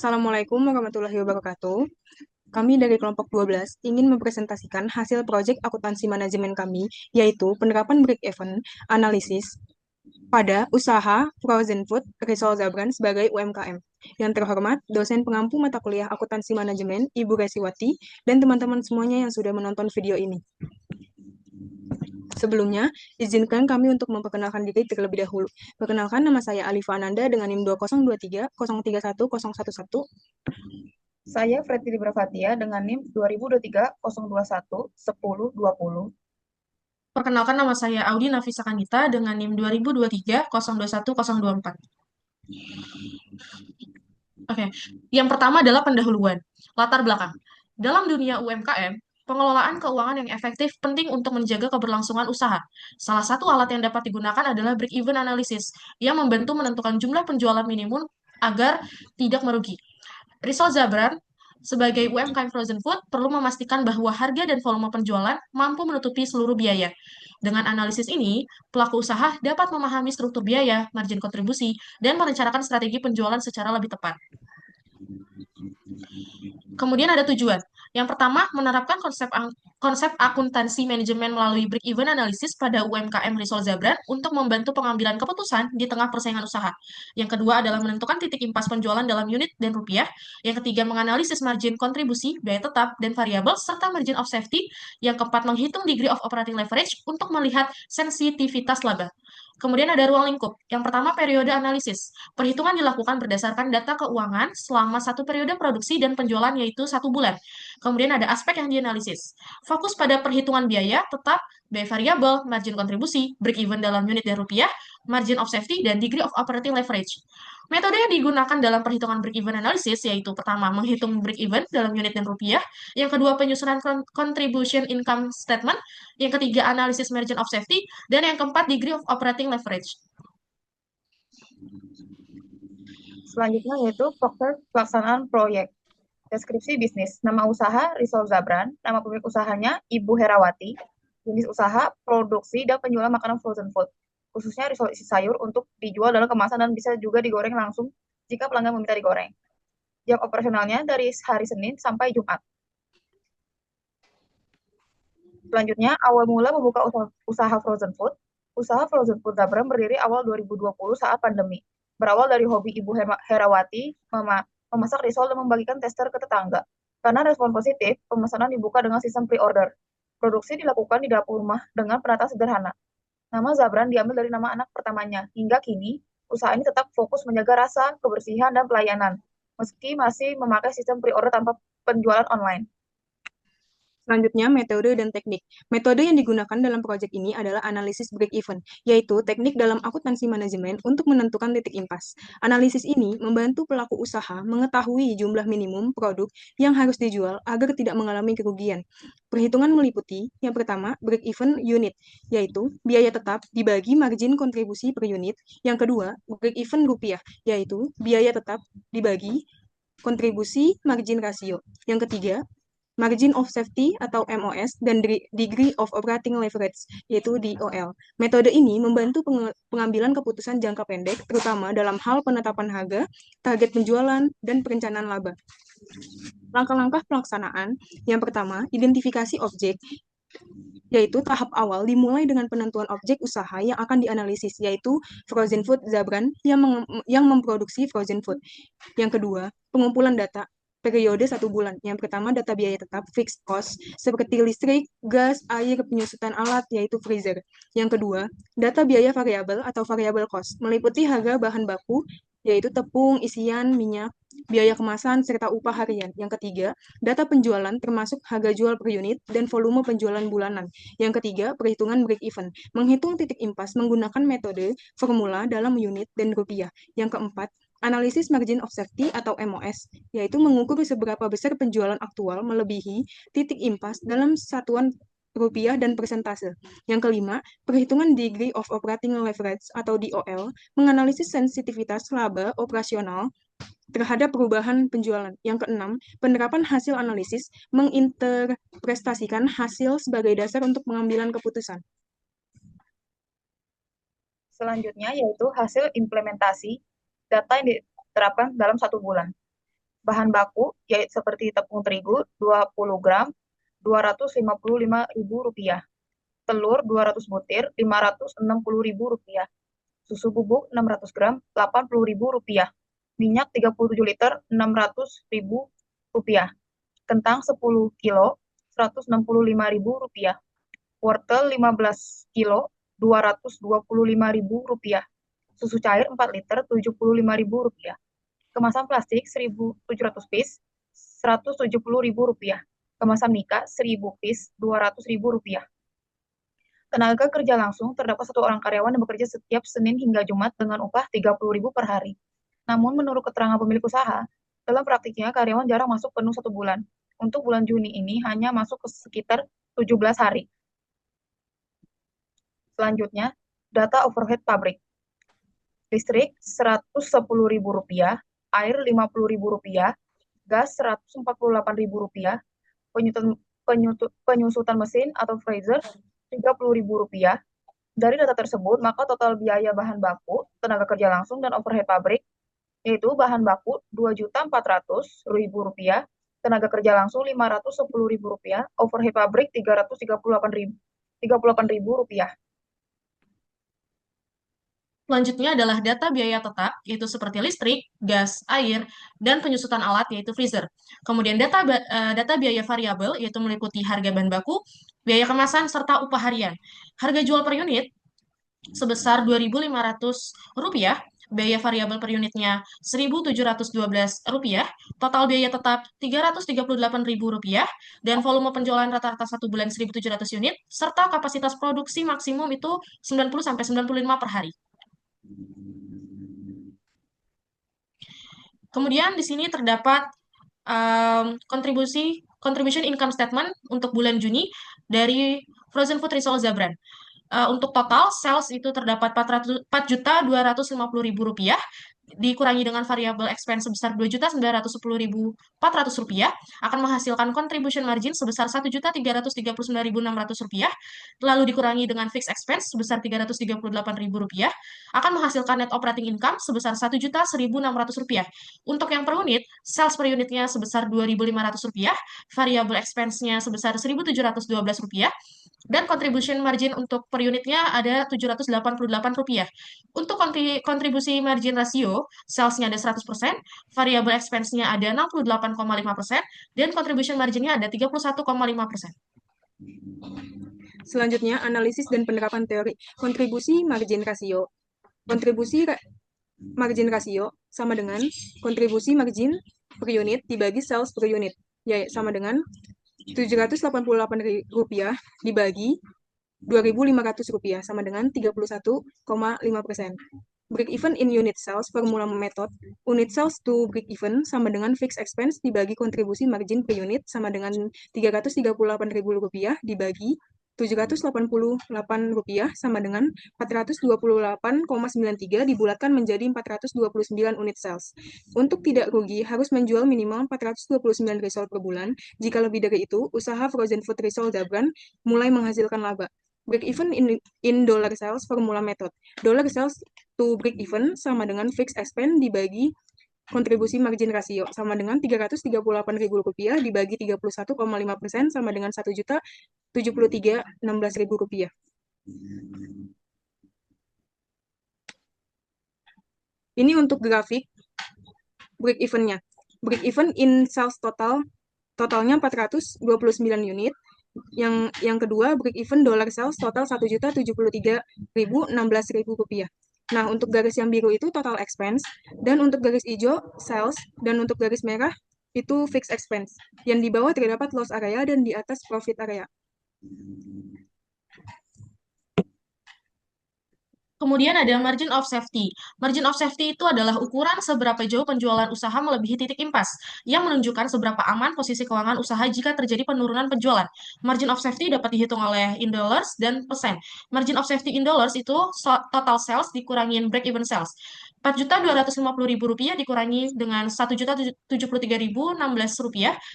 Assalamualaikum warahmatullahi wabarakatuh. Kami dari kelompok 12 ingin mempresentasikan hasil proyek akuntansi manajemen kami, yaitu penerapan break-even analisis pada usaha frozen food Rizal Zabran sebagai UMKM. Yang terhormat, dosen pengampu mata kuliah akuntansi manajemen, Ibu Resiwati, dan teman-teman semuanya yang sudah menonton video ini. Sebelumnya, izinkan kami untuk memperkenalkan diri terlebih dahulu. Perkenalkan, nama saya Alifa Ananda dengan NIM 2023 031 011. Saya Freddy Librafatia dengan NIM 2023 021 1020. Perkenalkan, nama saya Audi Nafisa Kanita dengan NIM 2023 021 024. Oke, yang pertama adalah pendahuluan. Latar belakang. Dalam dunia UMKM, pengelolaan keuangan yang efektif penting untuk menjaga keberlangsungan usaha. Salah satu alat yang dapat digunakan adalah break-even analysis, yang membantu menentukan jumlah penjualan minimum agar tidak merugi. Rizal Zabran, sebagai UMKM Frozen Food, perlu memastikan bahwa harga dan volume penjualan mampu menutupi seluruh biaya. Dengan analisis ini, pelaku usaha dapat memahami struktur biaya, margin kontribusi, dan merencanakan strategi penjualan secara lebih tepat. Kemudian ada tujuan. Yang pertama, menerapkan konsep akuntansi manajemen melalui break-even analysis pada UMKM Rizal Zabran untuk membantu pengambilan keputusan di tengah persaingan usaha. Yang kedua adalah menentukan titik impas penjualan dalam unit dan rupiah. Yang ketiga, menganalisis margin kontribusi, biaya tetap, dan variabel, serta margin of safety. Yang keempat, menghitung degree of operating leverage untuk melihat sensitivitas laba. Kemudian ada ruang lingkup. Yang pertama, periode analisis. Perhitungan dilakukan berdasarkan data keuangan selama satu periode produksi dan penjualan, yaitu 1 bulan. Kemudian ada aspek yang dianalisis. Fokus pada perhitungan biaya, tetap, biaya variabel, margin kontribusi, break-even dalam unit dan rupiah, margin of safety, dan degree of operating leverage. Metode yang digunakan dalam perhitungan break-even analysis yaitu pertama, menghitung break-even dalam unit dan rupiah, yang kedua, penyusunan contribution income statement, yang ketiga, analisis margin of safety, dan yang keempat, degree of operating leverage. Selanjutnya yaitu proses pelaksanaan proyek. Deskripsi bisnis. Nama usaha Rizal Zabran, nama pemilik usahanya Ibu Herawati, jenis usaha, produksi, dan penjualan makanan frozen food. Khususnya risol isi sayur untuk dijual dalam kemasan dan bisa juga digoreng langsung jika pelanggan meminta digoreng. Jam operasionalnya dari hari Senin sampai Jumat. Selanjutnya, awal mula membuka usaha frozen food. Usaha frozen food Zabran berdiri awal 2020 saat pandemi. Berawal dari hobi Ibu Herawati memasak risol dan membagikan tester ke tetangga. Karena respon positif, pemesanan dibuka dengan sistem pre-order. Produksi dilakukan di dapur rumah dengan penata sederhana. Nama Zabran diambil dari nama anak pertamanya. Hingga kini, usaha ini tetap fokus menjaga rasa, kebersihan, dan pelayanan, meski masih memakai sistem pre-order tanpa penjualan online. Selanjutnya, metode dan teknik. Metode yang digunakan dalam proyek ini adalah analisis break-even, yaitu teknik dalam akuntansi manajemen untuk menentukan titik impas. Analisis ini membantu pelaku usaha mengetahui jumlah minimum produk yang harus dijual agar tidak mengalami kerugian. Perhitungan meliputi, yang pertama, break-even unit, yaitu biaya tetap dibagi margin kontribusi per unit. Yang kedua, break-even rupiah, yaitu biaya tetap dibagi kontribusi margin rasio. Yang ketiga, margin of safety atau MOS, dan degree of operating leverage, yaitu DOL. Metode ini membantu pengambilan keputusan jangka pendek, terutama dalam hal penetapan harga, target penjualan, dan perencanaan laba. Langkah-langkah pelaksanaan, yang pertama, identifikasi objek, yaitu tahap awal dimulai dengan penentuan objek usaha yang akan dianalisis, yaitu frozen food Zabran yang memproduksi frozen food. Yang kedua, pengumpulan data periode 1 bulan. Yang pertama, data biaya tetap fixed cost seperti listrik, gas, air, penyusutan alat, yaitu freezer. Yang kedua, data biaya variabel atau variable cost meliputi harga bahan baku, yaitu tepung, isian, minyak, biaya kemasan, serta upah harian. Yang ketiga, data penjualan termasuk harga jual per unit dan volume penjualan bulanan. Yang ketiga, perhitungan break-even, menghitung titik impas menggunakan metode formula dalam unit dan rupiah. Yang keempat, analisis margin of safety atau MOS, yaitu mengukur seberapa besar penjualan aktual melebihi titik impas dalam satuan rupiah dan persentase. Yang kelima, perhitungan degree of operating leverage atau DOL, menganalisis sensitivitas laba operasional terhadap perubahan penjualan. Yang keenam, penerapan hasil analisis, menginterpretasikan hasil sebagai dasar untuk pengambilan keputusan. Selanjutnya yaitu hasil implementasi data yang diterapkan dalam 1 bulan. Bahan baku, yaitu seperti tepung terigu 20 gram, Rp255.000. Telur 200 butir, Rp560.000. Susu bubuk 600 gram, Rp80.000. Minyak 37 liter, Rp600.000. Kentang 10 kilo, Rp165.000. Wortel 15 kilo, Rp225.000. Susu cair 4 liter, Rp75.000. Kemasan plastik 1.700 piece, Rp170.000. Kemasan mika 1.000 piece, Rp200.000. Tenaga kerja langsung terdapat 1 orang karyawan yang bekerja setiap Senin hingga Jumat dengan upah Rp30.000 per hari. Namun menurut keterangan pemilik usaha, dalam praktiknya karyawan jarang masuk penuh 1 bulan. Untuk bulan Juni ini hanya masuk ke sekitar 17 hari. Selanjutnya, data overhead pabrik. Listrik Rp110.000, air Rp50.000, gas Rp148.000, penyusutan mesin atau freezer Rp30.000. Dari data tersebut, maka total biaya bahan baku, tenaga kerja langsung, dan overhead pabrik, yaitu bahan baku Rp2.400.000, tenaga kerja langsung Rp510.000, overhead pabrik Rp338.000. Selanjutnya adalah data biaya tetap, yaitu seperti listrik, gas, air, dan penyusutan alat, yaitu freezer. Kemudian data biaya variabel, yaitu meliputi harga bahan baku, biaya kemasan, serta upah harian. Harga jual per unit sebesar Rp2.500, biaya variabel per unitnya Rp1.712, total biaya tetap Rp338.000, dan volume penjualan rata-rata 1 bulan 1.700 unit, serta kapasitas produksi maksimum itu 90-95 per hari. Kemudian di sini terdapat contribution income statement untuk bulan Juni dari Frozen Food Risol Zabran. Untuk total sales itu terdapat Rp4.250.000, dikurangi dengan variable expense sebesar Rp2.910.400, akan menghasilkan contribution margin sebesar Rp1.339.600, lalu dikurangi dengan fixed expense sebesar Rp338.000, akan menghasilkan net operating income sebesar Rp1.101.600. Untuk yang per unit, sales per unitnya sebesar Rp2.500, variable expense-nya sebesar Rp1.712, dan contribution margin untuk per unitnya ada Rp788. Untuk kontribusi margin rasio, sales-nya ada 100%, variable expense-nya ada 68,5%, dan contribution margin-nya ada 31,5%. Selanjutnya, analisis dan penerapan teori kontribusi margin rasio. Kontribusi margin rasio sama dengan kontribusi margin per unit dibagi sales per unit, yaitu sama dengan Rp788.000 dibagi Rp2.500 sama dengan 31,5%. Break even in unit sales, formula method. Unit sales to break even sama dengan fixed expense dibagi kontribusi margin per unit sama dengan Rp338.000 dibagi Rp788 sama dengan 428,93 dibulatkan menjadi 429 unit sales. Untuk tidak rugi, harus menjual minimal 429 risol per bulan. Jika lebih dari itu, usaha Frozen Food Risol Zabran mulai menghasilkan laba. Break even in dollar sales, formula method. Dollar sales to break even sama dengan fixed expense dibagi kontribusi margin rasio sama dengan Rp338.000 dibagi 31,5% sama dengan Rp1.073.16.000. Ini untuk grafik break even-nya. Break even in sales totalnya 429 unit. Yang kedua, break even dollar sales total Rp1.073.16.000. Nah, untuk garis yang biru itu total expense, dan untuk garis hijau sales, dan untuk garis merah itu fixed expense. Yang di bawah terdapat loss area dan di atas profit area. Kemudian ada margin of safety. Margin of safety itu adalah ukuran seberapa jauh penjualan usaha melebihi titik impas, yang menunjukkan seberapa aman posisi keuangan usaha jika terjadi penurunan penjualan. Margin of safety dapat dihitung oleh in dollars dan persen. Margin of safety in dollars itu total sales dikurangin break even sales. Rp4.250.000 dikurangi dengan Rp1.073.016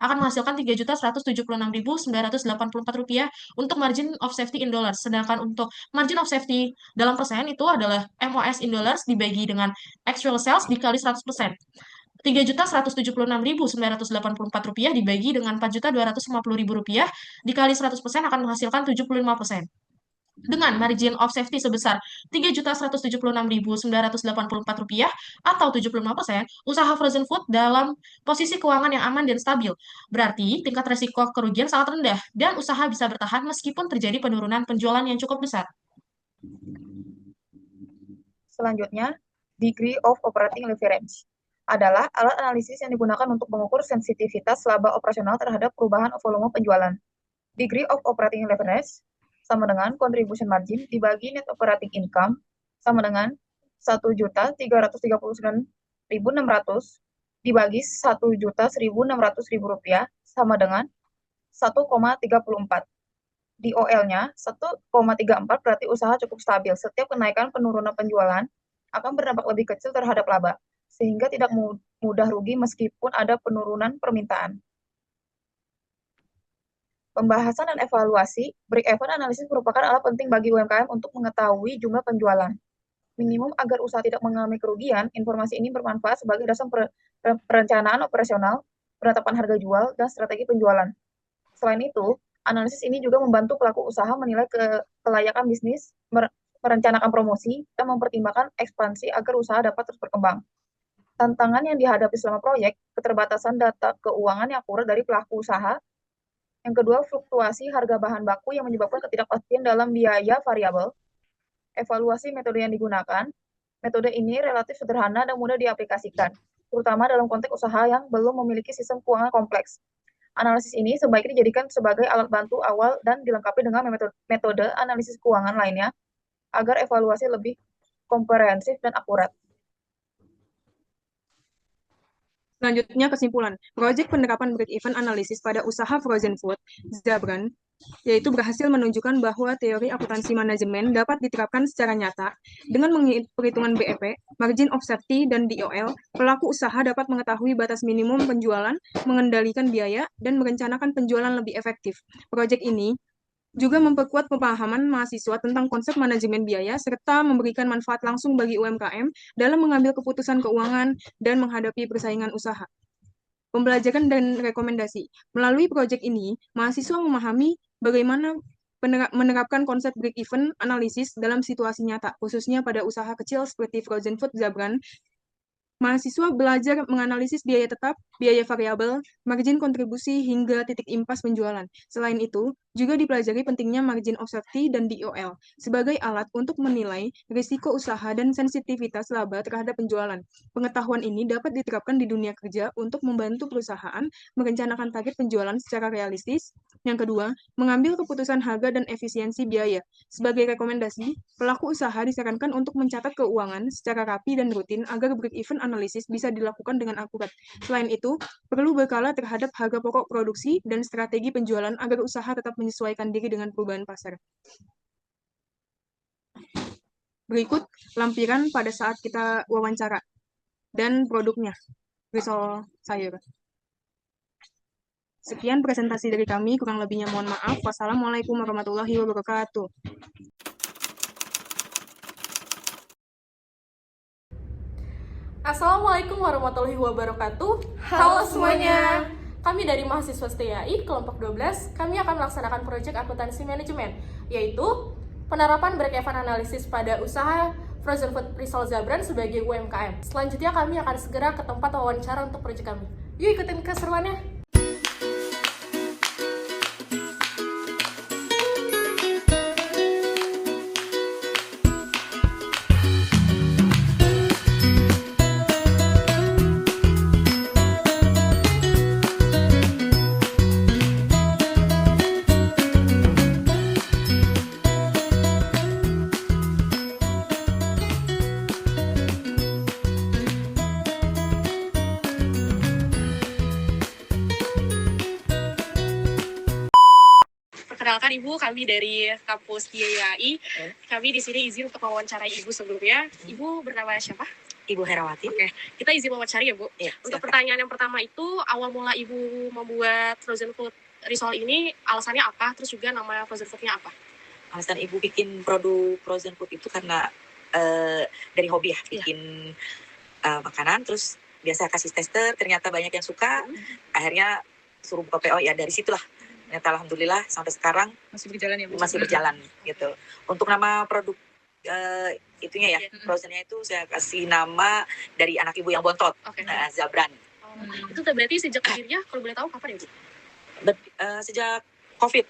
akan menghasilkan Rp3.176.984 untuk margin of safety in dollars. Sedangkan untuk margin of safety dalam persen itu adalah MOS in dollars dibagi dengan actual sales dikali 100%. Rp3.176.984 dibagi dengan Rp4.250.000 dikali 100% akan menghasilkan 75%. Dengan margin of safety sebesar Rp3.176.984 atau 75%, usaha frozen food dalam posisi keuangan yang aman dan stabil. Berarti tingkat resiko kerugian sangat rendah dan usaha bisa bertahan meskipun terjadi penurunan penjualan yang cukup besar. Selanjutnya, degree of operating leverage adalah alat analisis yang digunakan untuk mengukur sensitivitas laba operasional terhadap perubahan volume penjualan. Degree of operating leverage sama dengan contribution margin dibagi net operating income sama dengan Rp1.339.600 dibagi Rp1.101.600 sama dengan 1,34. DOL-nya 1,34 berarti usaha cukup stabil. Setiap kenaikan penurunan penjualan akan berdampak lebih kecil terhadap laba, sehingga tidak mudah rugi meskipun ada penurunan permintaan. Pembahasan dan evaluasi, break-even analysis merupakan alat penting bagi UMKM untuk mengetahui jumlah penjualan. Minimum agar usaha tidak mengalami kerugian, informasi ini bermanfaat sebagai dasar perencanaan operasional, penetapan harga jual, dan strategi penjualan. Selain itu, analisis ini juga membantu pelaku usaha menilai kelayakan bisnis, merencanakan promosi, dan mempertimbangkan ekspansi agar usaha dapat terus berkembang. Tantangan yang dihadapi selama proyek, keterbatasan data keuangan yang akurat dari pelaku usaha. Yang kedua, fluktuasi harga bahan baku yang menyebabkan ketidakpastian dalam biaya variabel. Evaluasi metode yang digunakan. Metode ini relatif sederhana dan mudah diaplikasikan, terutama dalam konteks usaha yang belum memiliki sistem keuangan kompleks. Analisis ini sebaiknya dijadikan sebagai alat bantu awal dan dilengkapi dengan metode analisis keuangan lainnya agar evaluasi lebih komprehensif dan akurat. Selanjutnya kesimpulan, proyek penerapan break-even analysis pada usaha frozen food, Zabran, yaitu berhasil menunjukkan bahwa teori akuntansi manajemen dapat diterapkan secara nyata. Dengan perhitungan BEP, margin of safety, dan DOL, pelaku usaha dapat mengetahui batas minimum penjualan, mengendalikan biaya, dan merencanakan penjualan lebih efektif. Proyek ini juga memperkuat pemahaman mahasiswa tentang konsep manajemen biaya, serta memberikan manfaat langsung bagi UMKM dalam mengambil keputusan keuangan dan menghadapi persaingan usaha. Pembelajaran dan rekomendasi. Melalui proyek ini, mahasiswa memahami bagaimana menerapkan konsep break-even analysis dalam situasi nyata, khususnya pada usaha kecil seperti frozen food Zabran. Mahasiswa belajar menganalisis biaya tetap, biaya variabel, margin kontribusi, hingga titik impas penjualan. Selain itu, juga dipelajari pentingnya margin of safety dan DOL sebagai alat untuk menilai risiko usaha dan sensitivitas laba terhadap penjualan. Pengetahuan ini dapat diterapkan di dunia kerja untuk membantu perusahaan merencanakan target penjualan secara realistis. Yang kedua, mengambil keputusan harga dan efisiensi biaya. Sebagai rekomendasi, pelaku usaha disarankan untuk mencatat keuangan secara rapi dan rutin agar break-even analisis bisa dilakukan dengan akurat. Selain itu, perlu berkala terhadap harga pokok produksi dan strategi penjualan agar usaha tetap menyesuaikan diri dengan perubahan pasar. Berikut lampiran pada saat kita wawancara dan produknya, risol sayur. Sekian presentasi dari kami, kurang lebihnya mohon maaf. Wassalamualaikum warahmatullahi wabarakatuh. Assalamualaikum warahmatullahi wabarakatuh. Halo semuanya. Kami dari mahasiswa STIAI kelompok 12, kami akan melaksanakan proyek akuntansi manajemen, yaitu penerapan break-even analysis pada usaha frozen food Risol Zabran sebagai UMKM. Selanjutnya kami akan segera ke tempat wawancara untuk proyek kami. Yuk ikutin keseruannya. Perkenalkan Ibu, kami dari kampus STIAI. Kami di sini izin untuk mewawancarai Ibu sebelumnya. Ibu bernama siapa? Ibu Herawati. Oke, kita izin wawancara ya Bu. Iya, Untuk silakan. pertanyaan yang pertama itu, awal mula Ibu membuat frozen food risol ini, alasannya apa? Terus juga nama frozen foodnya apa? Alasan Ibu bikin produk frozen food itu karena dari hobi ya, bikin makanan. Terus biasa kasih tester, ternyata banyak yang suka, akhirnya suruh buka PO, ya dari situlah. Ternyata alhamdulillah sampai sekarang Masih berjalan ya Bu? masih berjalan gitu. Untuk nama produk itunya ya, frozennya itu saya kasih nama dari anak ibu yang bontot, Oke. Zabran. Itu berarti sejak berdirinya, kalau boleh tahu kapan ya Bu? Sejak COVID.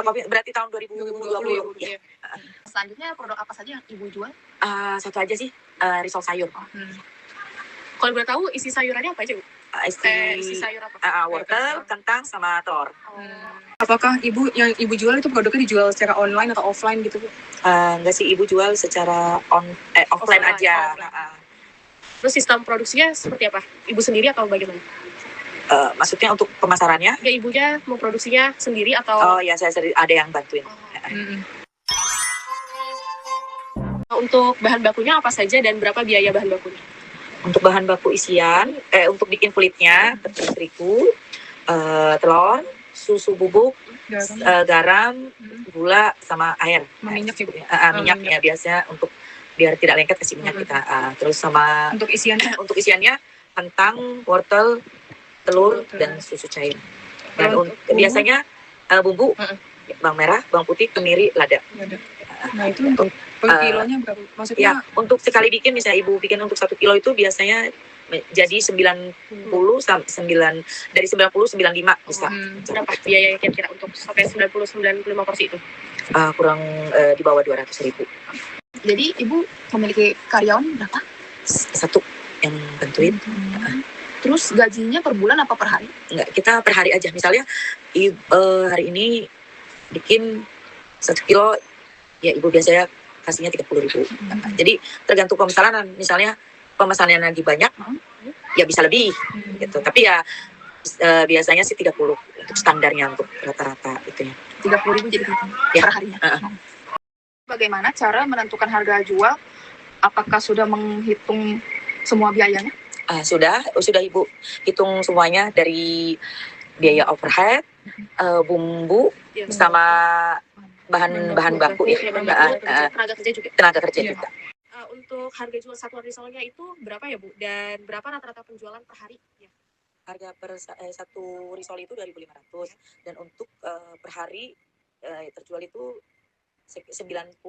COVID berarti tahun 2020. Ya. Selanjutnya produk apa saja yang Ibu jual? Satu aja sih, risol sayur. Kalau boleh tahu isi sayurannya apa aja Bu? Isi sayur apa? Wortel, kentang, sama telur. Apakah yang Ibu jual itu produknya dijual secara online atau offline gitu Bu? Enggak sih, ibu jual secara offline aja. Terus sistem produksinya seperti apa? Ibu sendiri atau bagaimana? Maksudnya untuk pemasarannya? Ya ibunya mau produksinya sendiri atau? Oh ya, saya ada yang bantuin. Untuk bahan bakunya apa saja dan berapa biaya bahan bakunya? Untuk bahan baku isian, untuk bikin kulitnya, tepung terigu, telur, susu bubuk, garam, gula, sama air. Minyak ya Bu? Minyak ya, biasanya untuk biar tidak lengket kasih minyak kita. Terus sama Untuk isiannya? untuk isiannya kentang, wortel, telur, dan susu cair. Dan biasanya bumbu bawang merah, bawang putih, kemiri, lada. Nah itu untuk per kilonya berapa? Maksudnya Ya, untuk sekali bikin, misalnya ibu bikin untuk 1 kilo itu biasanya jadi 90 dari 90 95 bisa. Berapa biaya kira-kira untuk sampai 90-95 porsi itu? Kurang di bawah 200.000. Jadi Ibu memiliki karyawan berapa? Satu yang bantuin. Terus gajinya per bulan apa per hari? Enggak, kita per hari aja. Misalnya hari ini bikin 1 kilo, ya ibu biasanya kasihnya 30.000. Jadi tergantung pemesanan. Misalnya pemesanannya lagi banyak, ya bisa lebih gitu. Tapi ya biasanya sih 30 untuk standarnya, untuk rata-rata itu ya. 30.000 jadi Ya. per harinya. Bagaimana cara menentukan harga jual? Apakah sudah menghitung semua biayanya? Sudah ibu hitung semuanya, dari biaya overhead, bumbu, sama bahan baku ya, Tenaga kerja juga. tenaga kerja juga. Untuk harga jual satuan risolnya itu berapa ya Bu? Dan berapa rata-rata penjualan per hari? Ya. Harga per satu risol itu 2.500, dan untuk per hari terjual itu 90-95.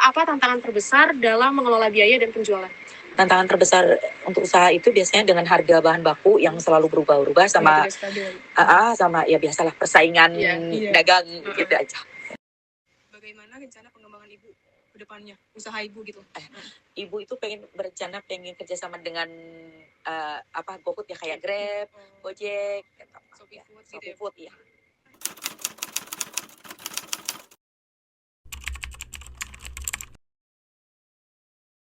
Apa tantangan terbesar dalam mengelola biaya dan penjualan? Tantangan terbesar untuk usaha itu biasanya dengan harga bahan baku yang selalu berubah-ubah, sama sama ya biasalah persaingan dagang gitu aja. bagaimana rencana pengembangan Ibu ke depannya, usaha Ibu gitu? Ibu itu pengen kerjasama dengan GoFood ya, kayak Grab, Gojek, Shopee Food gitu ya? Shopee Food ya.